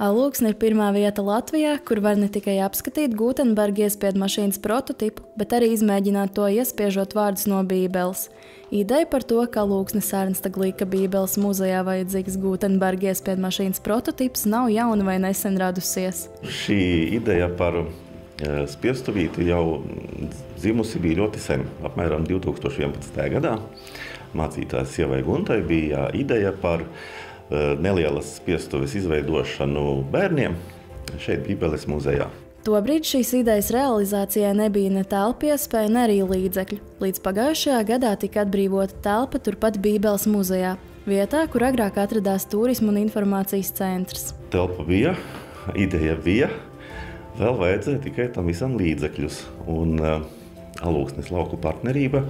Alūksne ir pirmā vieta Latvijā, kur var ne tikai apskatīt Gutenberga iespiedu mašīnas prototipu, bet arī izmēģināt to iespiežot vārdus no Bībeles. Ideja par to, ka Alūksnes Ernsta Glika Bībeles muzejā vajadzīgs Gutenberga iespiedu mašīnas prototips, nav jauna vai nesen radusies. Šī ideja par spiestuvīti jau dzimusi bija ļoti sen, apmēram 2011. gadā. Mācītājs Ievai Guntai bija ideja par nelielas spiestuves izveidošanu bērniem šeit Bībeles muzejā. Tobrīd šīs idejas realizācijai nebija ne telpa iespēja, ne arī līdzekļu. Līdz pagājušajā gadā tika atbrīvota telpa turpat Bībeles muzejā, vietā, kur agrāk atradās Turisma un informācijas centrs. Telpa bija, ideja bija, vēl vajadzēja tikai tam visam līdzekļus. Un Alūksnes lauku partnerība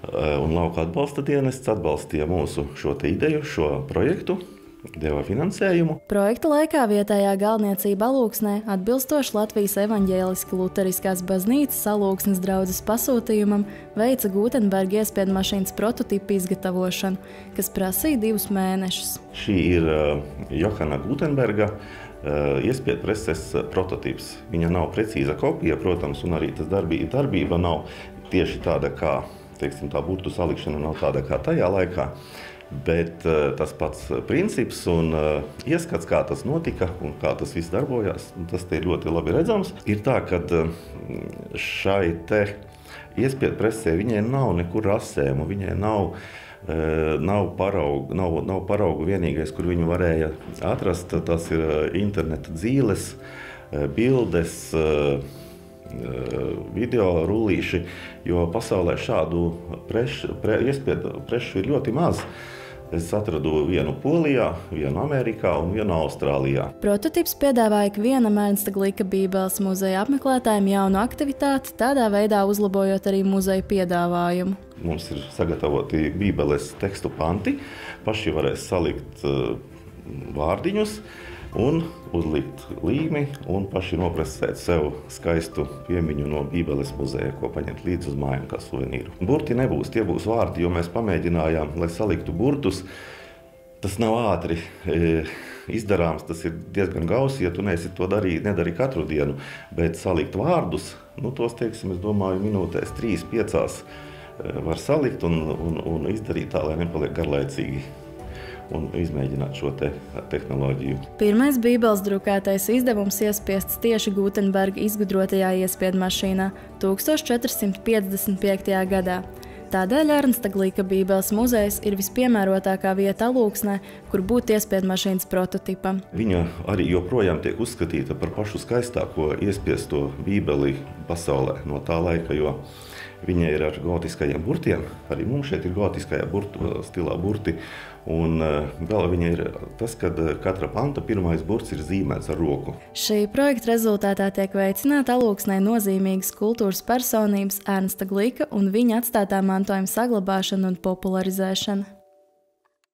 un lauka atbalsta dienests atbalstīja mūsu šo ideju, šo projektu, deva finansējumu. Projekta laikā vietējā galvniecība Alūksnē atbilstoši Latvijas evaņģēliski luteriskās baznīcas Alūksnes draudzes pasūtījumam veica Gutenberga iespiedu mašīnas prototipu izgatavošanu, kas prasīja 2 mēnešus. Šī ir Johana Gutenberga iespiedu preses prototips. Viņa nav precīza kopija, protams, un arī tas darbība nav tieši tāda kā, teiksim, tā burtu salikšana nav tāda kā tajā laikā, bet tas pats princips un ieskats, kā tas notika un kā tas viss darbojās, tas te ir ļoti labi redzams. Ir tā, ka šai te iespiedu presē viņai nav nekur rasēmu, viņai nav paraugu vienīgais, kur viņu varēja atrast, tas ir interneta dzīles, bildes, video rullīši, jo pasaulē šādu iespiedu prešu ir ļoti maz. Es atradu vienu Polijā, vienu Amerikā un vienu Austrālijā. Prototips piedāvāja ikvienam Ernsta Glika Bībeles muzeja apmeklētājiem jaunu aktivitāti, tādā veidā uzlabojot arī muzeja piedāvājumu. Mums ir sagatavoti Bībeles tekstu panti, paši varēs salikt vārdiņus un uzlikt līmi un paši nopresēt sev skaistu piemiņu no Bībeles muzeja, ko paņemt līdzi uz mājām kā suvenīru. Burti nebūs, tie būs vārdi, jo mēs pamēģinājām, lai saliktu burtus. Tas nav ātri izdarāms, tas ir diezgan gausi, ja tu nedari katru dienu, bet salikt vārdus, tos, teiksim, es domāju, minūtēs 3-5 var salikt un izdarīt tā, lai nepaliek garlaicīgi un izmēģināt šo tehnoloģiju. Pirmais Bībeles drukātais izdevums iespiests tieši Gutenberga izgudrotajā iespiedu mašīnā 1455. gadā. Tādēļ Ernsta Glika Bībeles muzejs ir vispiemērotākā vieta Alūksnē, kur būt iespiedu mašīnas prototipam. Viņa arī joprojām tiek uzskatīta par pašu skaistāko iespiesto Bībeli pasaulē no tā laika, jo viņa ir ar gotiskajiem burtiem, arī mums šeit ir gotiskajā stilā burti, un vēl viņa ir tas, ka katra panta pirmais burts ir zīmēts ar roku. Šī projekta rezultātā tiek veicināta Alūksnē nozīmīgas kultūras personības Ernsta Glika un viņa atstātā mantojuma saglabāšana un popularizēšana.